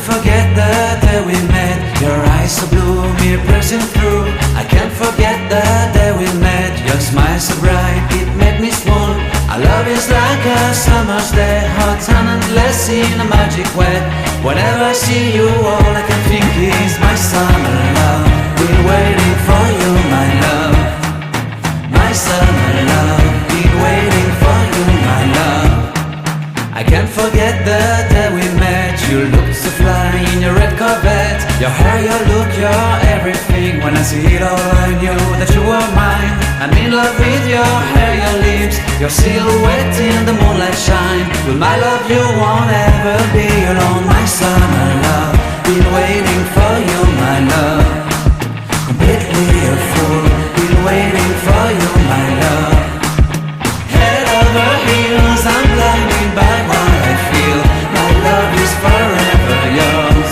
forget the day we met. Your eyes so blue, me pressing through. I can't forget the day we met. Your smile so bright, it made me swoon. Our love is like a summer's day, hot and endless in a magic way. Whenever I see you, all I can think is my summer love. Been waiting for you, my love. My summer love. Been waiting for you, my love. I can't forget the day we met. You looked so fly in your red Corvette. Your hair, your look, your everything. When I see it all, I knew that you were mine. I'm in love with your hair, your lips, your silhouette in the moonlight shine. With my love you won't ever be alone. My summer love, been waiting for you, my love. Completely a fool, been waiting for you, my love. Head over heels, I'm blinded by what I feel. My love is forever yours.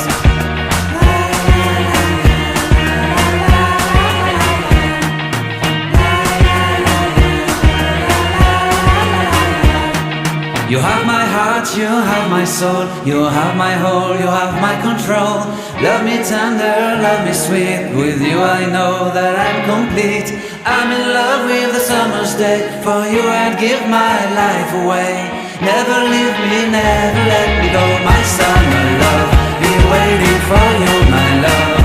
You have my heart, you have my soul. You have my whole, you have my control. Love me tender, love me sweet. With you I know that I'm complete. I'm in love with the summer's day. For you I'd give my life away. Never leave me, never let me go. My summer love, been waiting for you, my love.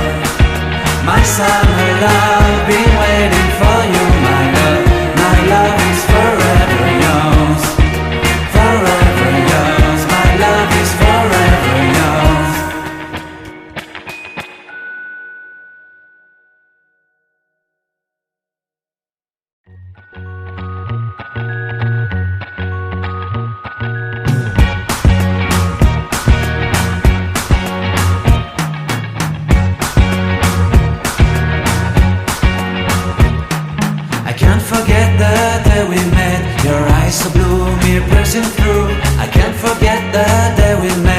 My summer love, been waiting for you, my love. My love is forever yours. Forever yours, my love is forever yours. I can't forget the day we met. Your eyes so blue, me pressing through. I can't forget the day we met.